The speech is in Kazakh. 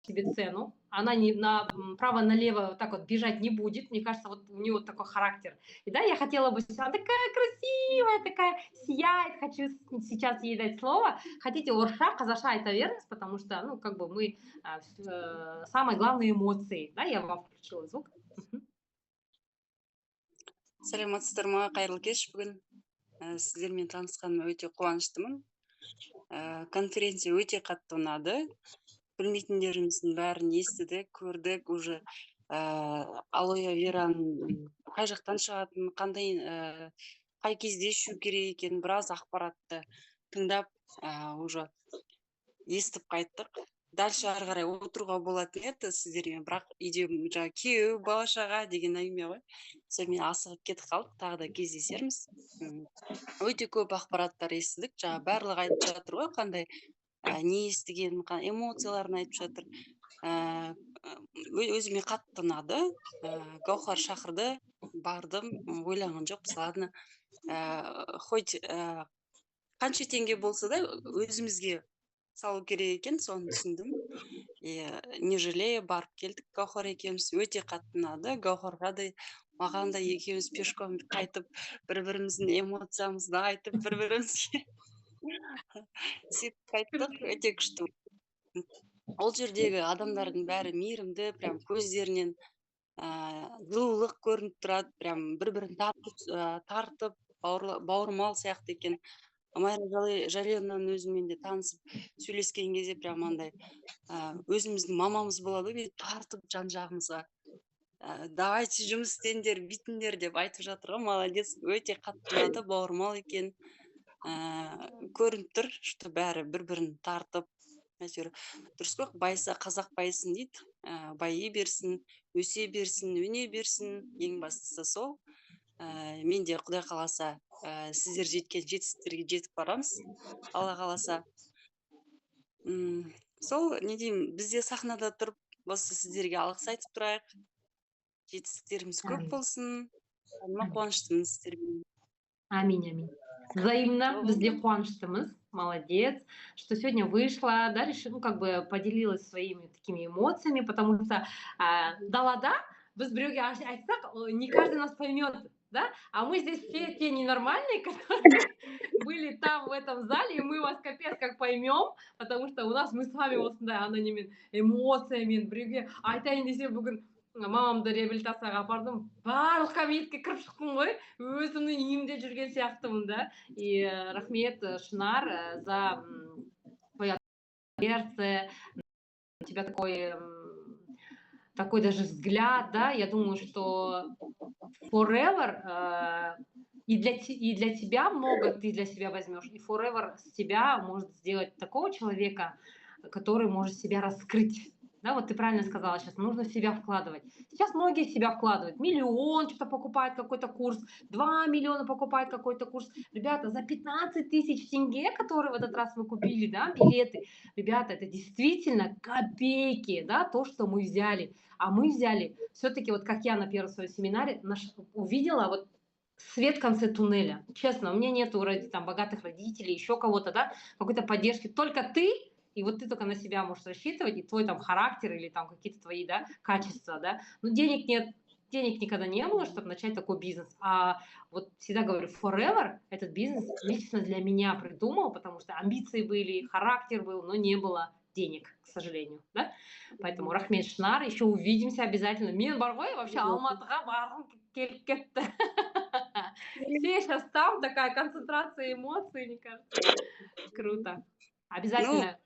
себе цену, она не направо-налево так вот бежать не будет, мне кажется, вот у нее вот такой характер. И да, я хотела бы, она такая красивая, такая сияет, хочу сейчас ей дать слово. Хотите орысша, қазақша айта беріңіз, потому что, ну, как бы мы, самые главные эмоции, да, я вам включила звук. Саламатсыздар ма, қайырлы кеш. Бүгін сіздермен танысқаныма өте қуаныштымын. Конференция өте қатты ұнады. Білмейтіндеріміздің бәрін естідік, көрдік, уже алоэ вераның қай жақтан шығатынын, қай кезде ішу керек екенін біраз ақпаратты тыңдап, уже естіп қайттық. Дальше ары қарай отыруға болатын еді сіздермен, бірақ үйде жаңағы күйеу, бала шаға деген әңгіме ғой. Сонымен асығып кетіп қалдық, тағы да кездесерміз. Өте көп ақпараттар естідік, жаңағы барлығы айтып жатыр ғой, қандай не естігенін, эмоцияларын айтып жатыр. Өзіме қатты ұнады. Гаухар шақырды, бардым, ойлаған жоқпыз, ладно. Хоть қанша теңге болса да өзімізге салу керек екен, соны түсіндім. Не жалея барып келдік, Гаухар екеуміз өте қатты ұнады. Гаухарға да маған да екеуміз пешком қайтып, бір-біріміздің эмоциямызды айтып, бір-бірімізге сөйтіп қайттық, өте күшті. Ол жердегі адамдардың бәрі мейірімді, прям көздерінен жылулық көрініп тұрады, прям бір-бірін тартып, бауырмал сияқты екен. Майра Жаленовнаның өзімен де танысып сөйлескен кезде прям андай өзіміздің мамамыз болады ғой, тартып жан-жағымызға. Давайте жұмыс істеңдер, бүйтіңдер деп айтып жатыр ғой, молодец, өте қатты ұнады, бауырмал екен. Көрініп тұр, что бәрі бір-бірін тартып, дұрыс қой, байса қазақ байсын дейді, байи берсін, өсе берсін, өне берсін, ең бастысы сол. Мен де Құдай қаласа сіздер жеткен жетістіктерге жетіп барамыз, Алла қаласа. Сол, не деймін, бізде сахнада тұрып, осы сіздерге алғыс айтып тұрайық. Жетістіктеріміз көп болсын. Қуаныштымын сіздермен. Аминь. Взаимно, бізде қуаныштымыз. Молодец, что сегодня вышла, да, решила, ну, как бы поделилась своими такими эмоциями, потому что далада, біз біреуге айтсақ, не каждый нас поймет, да, а мы здесь все те ненормальные, которые были там в этом зале, и мы вас капец как поймем, потому что у нас мы с вами осындай анониммен эмоциямен біреуге айтайын десе бүгін мамамды реабилитацияға апардым, барлық кабинетке кіріп шықтым ғой, өзімнің үйімде жүрген сияқтымын, да. И рахмет, Шынар, за твое сердце, у тебя такой даже взгляд, да. Я думаю, что forever и для тебя много ты для себя возьмешь, и forever с тебя может сделать такого человека, который может себя раскрыть. Да, вот ты правильно сказала, сейчас нужно в себя вкладывать. Сейчас многие в себя вкладывают. 1 миллион что-то покупает какой-то курс, 2 миллиона покупает какой-то курс. Ребята, за 15 тысяч тенге, которые в этот раз вы купили, да, билеты, ребята, это действительно копейки, да, то, что мы взяли. А мы взяли, все-таки, вот как я на первом своем семинаре увидела вот свет в конце туннеля. Честно, у меня нету там богатых родителей, еще кого-то, да, какой-то поддержки. Только ты. И вот ты только на себя можешь рассчитывать, и твой там характер или там какие-то твои, да, качества, да. Но денег нет, денег никогда не было, чтобы начать такой бизнес. А вот всегда говорю, forever этот бизнес лично для меня придумал, потому что амбиции были, характер был, но не было денег, к сожалению, да. Поэтому рахмет, Шынар, еще увидимся обязательно. Мен бар ғой, вообще Алматыға барғым келіп кетті. Все сейчас там, такая концентрация эмоций, мне кажется. Круто. Обязательно.